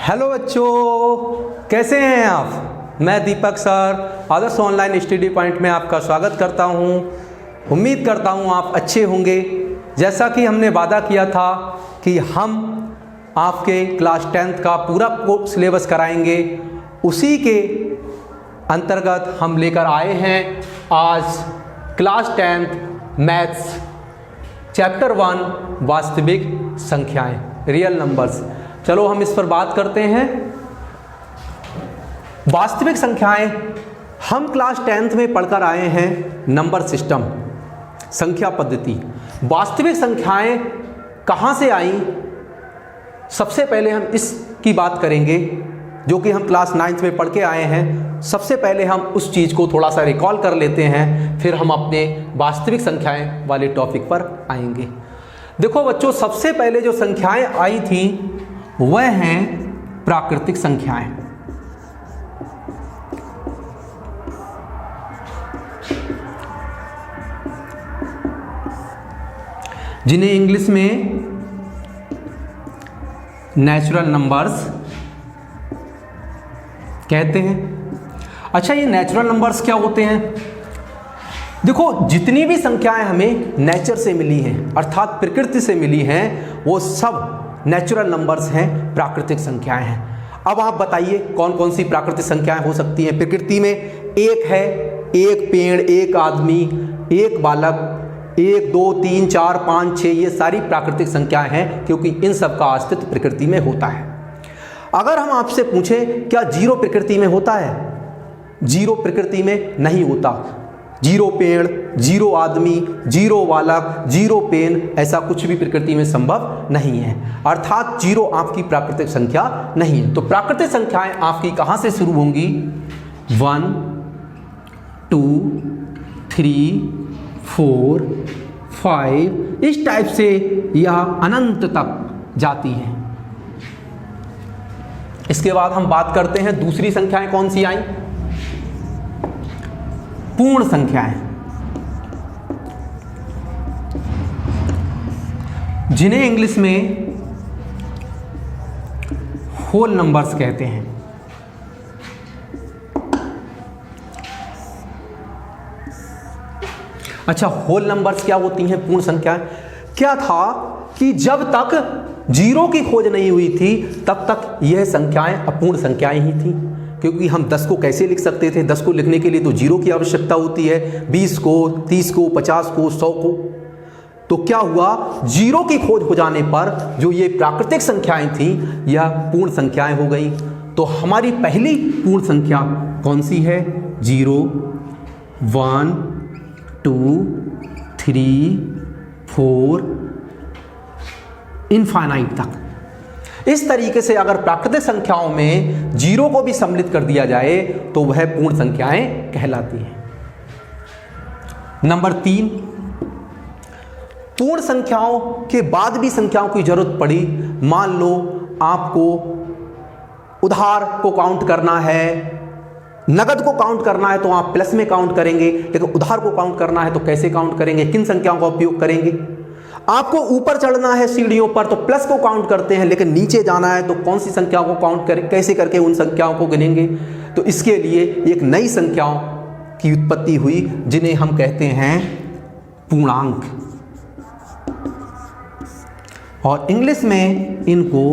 Hello बच्चों, कैसे हैं आप। मैं दीपक सर आदर्श ऑनलाइन स्टडी पॉइंट में आपका स्वागत करता हूं। उम्मीद करता हूं आप अच्छे होंगे। जैसा कि हमने वादा किया था कि हम आपके क्लास 10th का पूरा सिलेबस कराएंगे, उसी के अंतर्गत हम लेकर आए हैं आज क्लास 10th मैथ्स चैप्टर 1 वास्तविक संख्याएं, रियल नंबर्स। चलो हम इस पर बात करते हैं। वास्तविक संख्याएं हम क्लास 10th में पढ़कर आए हैं। नंबर सिस्टम, संख्या पद्धति। वास्तविक संख्याएं कहाँ से आई, सबसे पहले हम इसकी बात करेंगे जो कि हम क्लास 9th में पढ़ के आए हैं। सबसे पहले हम उस चीज़ को थोड़ा सा रिकॉल कर लेते हैं, फिर हम अपने वास्तविक संख्याएं वाले टॉपिक पर आएंगे। देखो बच्चों, सबसे पहले जो संख्याएं आई थी वह हैं प्राकृतिक संख्याएं। जिन्हें इंग्लिश में नेचुरल नंबर्स कहते हैं। अच्छा, ये नेचुरल नंबर्स क्या होते हैं? देखो, जितनी भी संख्याएं हमें नेचर से मिली हैं, अर्थात प्रकृति से मिली हैं, वो सब नेचुरल नंबर्स हैं, प्राकृतिक संख्याएं हैं। अब आप बताइए कौन कौन सी प्राकृतिक संख्याएं हो सकती हैं। प्रकृति में एक है, एक पेड़, एक आदमी, एक बालक, 1 2 3 4 5 6, ये सारी प्राकृतिक संख्याएं हैं, क्योंकि इन सब का अस्तित्व प्रकृति में होता है। अगर हम आपसे पूछें क्या जीरो प्रकृति में होता है? जीरो प्रकृति में नहीं होता। जीरो पेड़, जीरो आदमी, जीरो बालक, जीरो पेन, ऐसा कुछ भी प्रकृति में संभव नहीं है। अर्थात जीरो आपकी प्राकृतिक संख्या नहीं है। तो प्राकृतिक संख्याएं आपकी कहां से शुरू होंगी? 1 2 3 4 5, इस टाइप से यह अनंत तक जाती है। इसके बाद हम बात करते हैं दूसरी संख्याएं कौन सी आई? पूर्ण संख्याएं, जिन्हें इंग्लिश में होल नंबर्स कहते हैं। अच्छा, होल नंबर्स क्या होती हैं? पूर्ण संख्याएं। क्या था कि जब तक जीरो की खोज नहीं हुई थी तब तक यह संख्याएं अपूर्ण संख्याएं ही थी, क्योंकि हम 10 को कैसे लिख सकते थे? 10 को लिखने के लिए तो जीरो की आवश्यकता होती है, 20 को, 30 को, 50 को, 100 को। तो क्या हुआ, जीरो की खोज हो जाने पर जो ये प्राकृतिक संख्याएं थी यह पूर्ण संख्याएं हो गई। तो हमारी पहली पूर्ण संख्या कौन सी है? 0 1 2 3 4 इनफाइनाइट तक। इस तरीके से अगर प्राकृतिक संख्याओं में जीरो को भी सम्मिलित कर दिया जाए तो वह पूर्ण संख्याएं कहलाती हैं। नंबर 3, पूर्ण संख्याओं के बाद भी संख्याओं की जरूरत पड़ी। मान लो आपको उधार को काउंट करना है, नगद को काउंट करना है तो आप प्लस में काउंट करेंगे, लेकिन उधार को काउंट करना है तो कैसे काउंट करेंगे? किन संख्याओं का उपयोग करेंगे? आपको ऊपर चढ़ना है सीढ़ियों पर तो प्लस को काउंट करते हैं, लेकिन नीचे जाना है तो कौन सी संख्याओं को काउंट करें? कैसे करके उन संख्याओं को गिनेंगे? तो इसके लिए एक नई संख्याओं की उत्पत्ति हुई, जिन्हें हम कहते हैं पूर्णांक, और इंग्लिश में इनको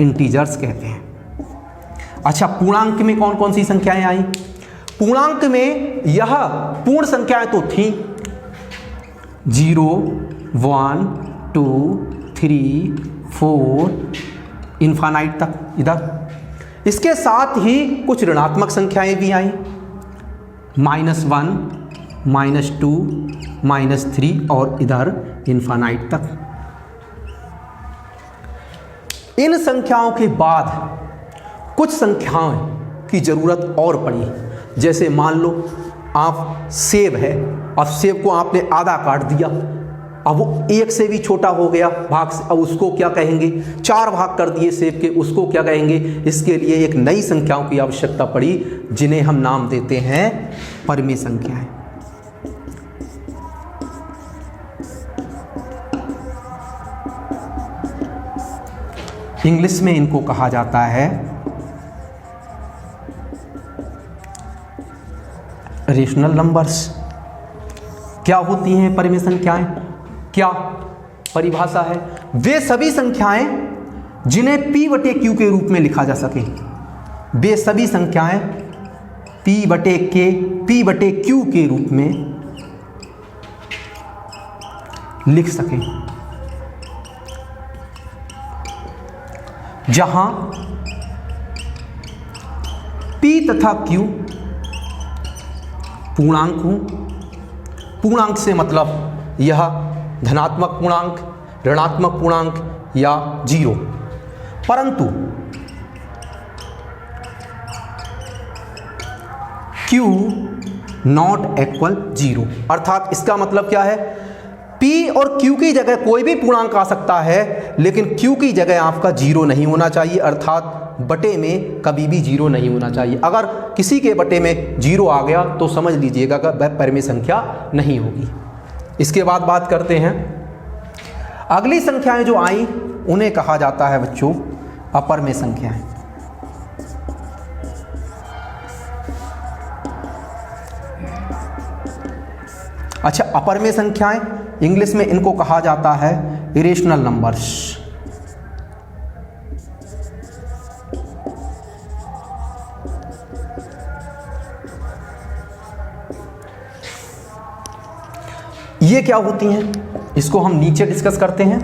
इंटीजर्स कहते हैं। अच्छा, पूर्णांक में कौन कौन सी संख्याएं आई? पूर्णांक में यह पूर्ण संख्याएं तो थी 0 1 2 3 4 इनफाइनाइट तक इधर। इसके साथ ही कुछ ऋणात्मक संख्याएं भी आई, -1 -2 -3 और इधर इनफाइनाइट तक। इन संख्याओं के बाद कुछ संख्याओं की जरूरत और पड़ी। जैसे मान लो आप सेब है, अब सेब को आपने आधा काट दिया, अब वो 1 से भी छोटा हो गया भाग से, अब उसको क्या कहेंगे? 4 भाग कर दिए सेब के, उसको क्या कहेंगे? इसके लिए एक नई संख्याओं की आवश्यकता पड़ी, जिन्हें हम नाम देते हैं परिमेय संख्याएं। इंग्लिश में इनको कहा जाता है रेशनल नंबर्स। क्या होती हैं परिमेय संख्याएं? क्या परिभाषा है? वे सभी संख्याएं जिन्हें P बटे Q के रूप में लिखा जा सके। वे सभी संख्याएं P बटे Q के रूप में लिख सकें, जहां P तथा Q पूर्णांक हो। पूर्णांक से मतलब यह धनात्मक पूर्णांक, ऋणात्मक पूर्णांक या जीरो, परंतु Q नॉट इक्वल जीरो। अर्थात इसका मतलब क्या है? P और Q की जगह कोई भी पूर्णांक आ सकता है, लेकिन Q की जगह आपका जीरो नहीं होना चाहिए। अर्थात बटे में कभी भी जीरो नहीं होना चाहिए। अगर किसी के बटे में जीरो आ गया तो समझ लीजिएगा कि वह परिमेय संख्या नहीं होगी। इसके बाद बात करते हैं, अगली संख्याएं जो आई उन्हें कहा जाता है बच्चों अपरिमेय संख्याएं। अच्छा, अपरिमेय संख्याएं इंग्लिश में इनको कहा जाता है इरेशनल नंबर्स। ये क्या होती हैं, इसको हम नीचे डिस्कस करते हैं।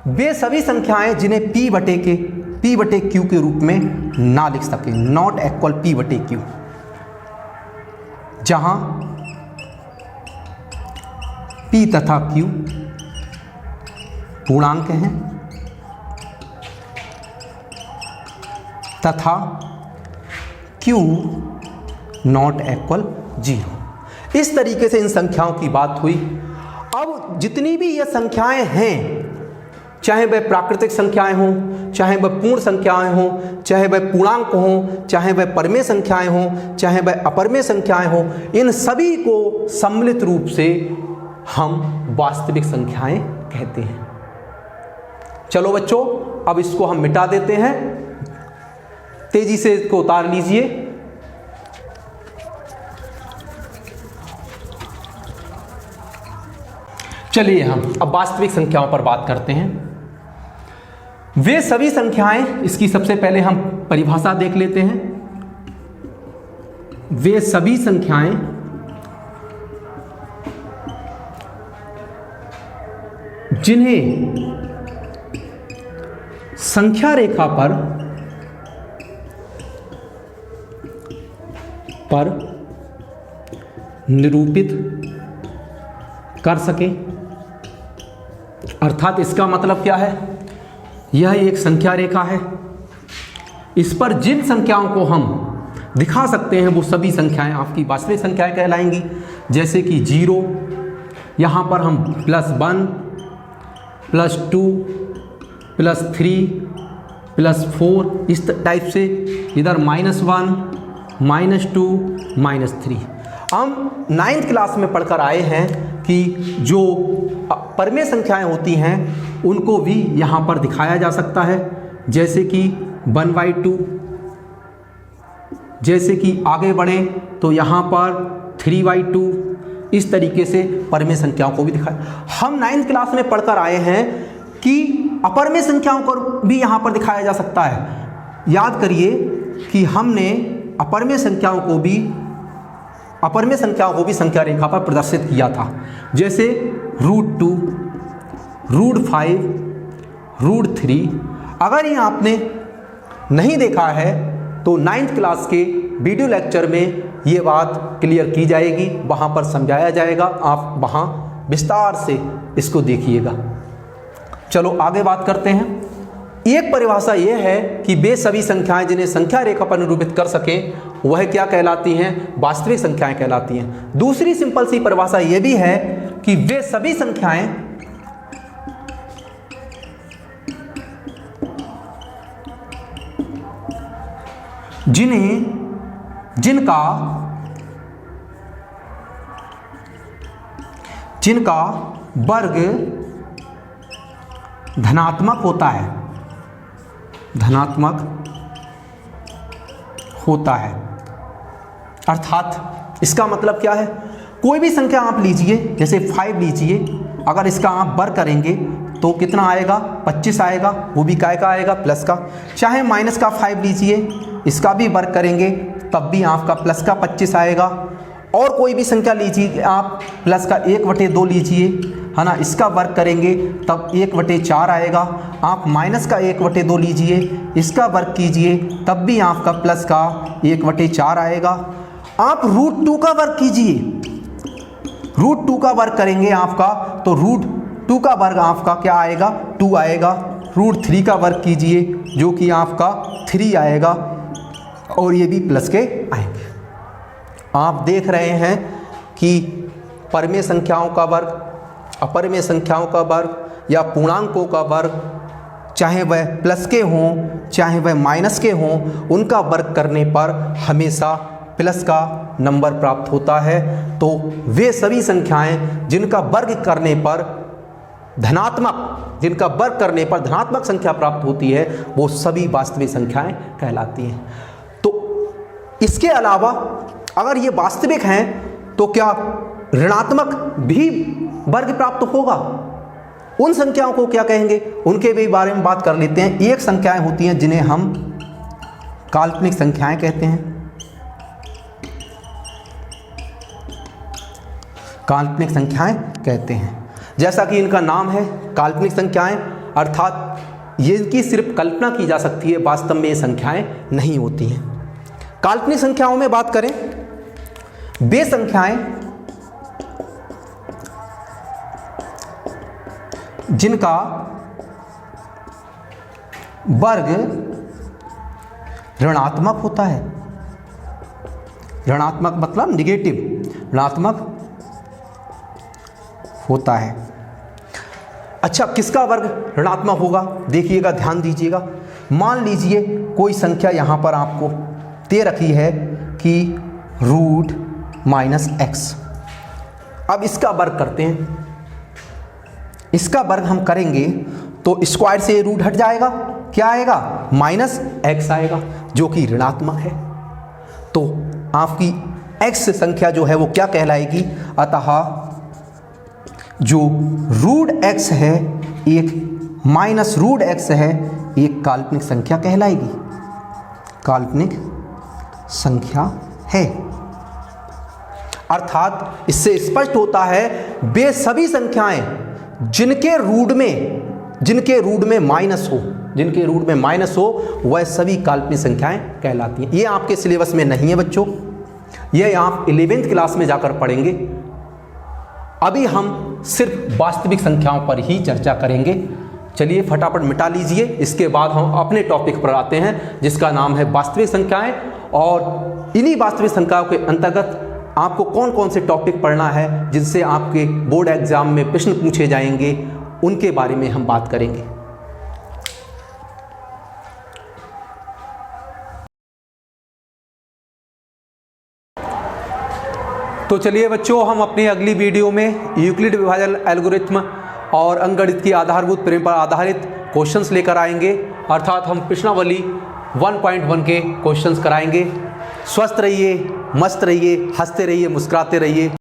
वे सभी संख्याएं जिन्हें P बटे Q के रूप में ना लिख सके, नॉट इक्वल P बटे Q, जहां P तथा Q पूर्णांक हैं तथा Q नॉट इक्वल जीरो। इस तरीके से इन संख्याओं की बात हुई। अब जितनी भी ये संख्याएं हैं, चाहे वह प्राकृतिक संख्याएं हों, चाहे वह पूर्ण संख्याएं हों, चाहे वह पूर्णांक हों, चाहे वह परिमेय संख्याएं हों, चाहे वह अपरिमेय संख्याएं हों, इन सभी को सम्मिलित रूप से हम वास्तविक संख्याएं कहते हैं। चलो बच्चों, अब इसको हम मिटा देते हैं। तेजी से इसको उतार लीजिए। चलिए हम अब वास्तविक संख्याओं पर बात करते हैं। वे सभी संख्याएं, इसकी सबसे पहले हम परिभाषा देख लेते हैं। वे सभी संख्याएं जिन्हें संख्या रेखा पर निरूपित कर सके। अर्थात इसका मतलब क्या है? यह एक संख्या रेखा है, इस पर जिन संख्याओं को हम दिखा सकते हैं वो सभी संख्याएं आपकी वास्तविक संख्याएं कहलाएंगी। जैसे कि जीरो, यहाँ पर हम +1, +2, +3, +4 इस टाइप से, इधर -1, -2, -3। हम 9th क्लास में पढ़कर आए हैं कि जो परिमेय संख्याएं होती हैं उनको भी यहाँ पर दिखाया जा सकता है, जैसे कि 1/2। जैसे कि आगे बढ़ें तो यहाँ पर 3/2। इस तरीके से परिमेय संख्याओं को भी दिखाया। हम 9th क्लास में पढ़कर आए हैं कि अपरिमेय संख्याओं को भी यहाँ पर दिखाया जा सकता है। याद करिए कि हमने अपरिमेय संख्याओं को भी संख्या रेखा पर प्रदर्शित किया था। जैसे √2, √5, √3। अगर ये आपने नहीं देखा है तो 9th क्लास के वीडियो लेक्चर में ये बात क्लियर की जाएगी, वहाँ पर समझाया जाएगा। आप वहाँ विस्तार से इसको देखिएगा। चलो आगे बात करते हैं। एक परिभाषा यह है कि वे सभी संख्याएं जिन्हें संख्या रेखा पर निरूपित कर सकें वह क्या कहलाती हैं? वास्तविक संख्याएं कहलाती हैं। दूसरी सिंपल सी परिभाषा यह भी है कि वे सभी संख्याएं जिनका वर्ग धनात्मक होता है, धनात्मक होता है। अर्थात इसका मतलब क्या है, कोई भी संख्या आप लीजिए, जैसे 5 लीजिए, अगर इसका आप वर्ग करेंगे तो कितना आएगा, 25 आएगा, वो भी काय का आएगा, प्लस का। चाहे माइनस का 5 लीजिए, इसका भी वर्ग करेंगे तब भी आपका प्लस का 25 आएगा। और कोई भी संख्या लीजिए आप, प्लस का 1/2 लीजिए, है ना, इसका वर्ग करेंगे तब 1/4 आएगा। आप माइनस का 1/2 लीजिए, इसका वर्ग कीजिए तब भी आपका प्लस का 1/4 आएगा। आप √2 का वर्ग कीजिए, √2 का वर्ग करेंगे आपका तो √2 का वर्ग आपका क्या आएगा, 2 आएगा। √3 का वर्ग कीजिए जो कि आपका 3 आएगा, और ये भी प्लस के आएंगे। आप देख रहे हैं कि परमेय संख्याओं का वर्ग, अपरमेय संख्याओं का वर्ग या पूर्णांकों का वर्ग, चाहे वह प्लस के हों चाहे वह माइनस के हों, उनका वर्ग करने पर हमेशा प्लस का नंबर प्राप्त होता है। तो वे सभी संख्याएं जिनका वर्ग करने पर धनात्मक, जिनका वर्ग करने पर धनात्मक संख्या प्राप्त होती है, वो सभी वास्तविक संख्याएं कहलाती हैं। तो इसके अलावा अगर ये वास्तविक हैं तो क्या ऋणात्मक भी वर्ग प्राप्त होगा? उन संख्याओं को क्या कहेंगे, उनके भी बारे में बात कर लेते हैं। एक संख्याएं होती हैं जिन्हें हम काल्पनिक संख्याएं कहते हैं, काल्पनिक संख्याएं कहते हैं। जैसा कि इनका नाम है काल्पनिक संख्याएं, अर्थात ये इनकी सिर्फ कल्पना की जा सकती है, वास्तव में ये संख्याएं नहीं होती हैं। काल्पनिक संख्याओं में बात करें, वे संख्याएं जिनका वर्ग ऋणात्मक होता है, ऋणात्मक मतलब निगेटिव, ऋणात्मक होता है। अच्छा, किसका वर्ग ऋणात्मक होगा, देखिएगा, ध्यान दीजिएगा। मान लीजिए कोई संख्या यहां पर आपको दे रखी है कि √-x। अब इसका वर्ग करते हैं, इसका वर्ग हम करेंगे तो स्क्वायर से रूट हट जाएगा, क्या आएगा, -x आएगा, जो कि ऋणात्मक है। तो आपकी x संख्या जो है वो क्या कहलाएगी, अतः जो √x है, एक -√x है, एक काल्पनिक संख्या कहलाएगी, काल्पनिक संख्या है। अर्थात इससे स्पष्ट होता है वे सभी संख्याएं जिनके रूट में माइनस हो, जिनके रूट में माइनस हो, वह सभी काल्पनिक संख्याएं कहलाती हैं। ये आपके सिलेबस में नहीं है बच्चों, ये आप 11वीं क्लास में जाकर पढ़ेंगे। अभी हम सिर्फ वास्तविक संख्याओं पर ही चर्चा करेंगे। चलिए फटाफट मिटा लीजिए, इसके बाद हम अपने टॉपिक पर आते हैं जिसका नाम है वास्तविक संख्याएं। और इन्हीं वास्तविक संख्याओं के अंतर्गत आपको कौन कौन से टॉपिक पढ़ना है जिनसे आपके बोर्ड एग्जाम में प्रश्न पूछे जाएंगे, उनके बारे में हम बात करेंगे। तो चलिए बच्चों, हम अपनी अगली वीडियो में यूक्लिड विभाजन एल्गोरिथ्म और अंकगणित की आधारभूत प्रमेय पर आधारित क्वेश्चंस लेकर आएंगे, अर्थात हम प्रश्नावली 1.1 के क्वेश्चंस कराएंगे। स्वस्थ रहिए, मस्त रहिए, हंसते रहिए, मुस्कुराते रहिए।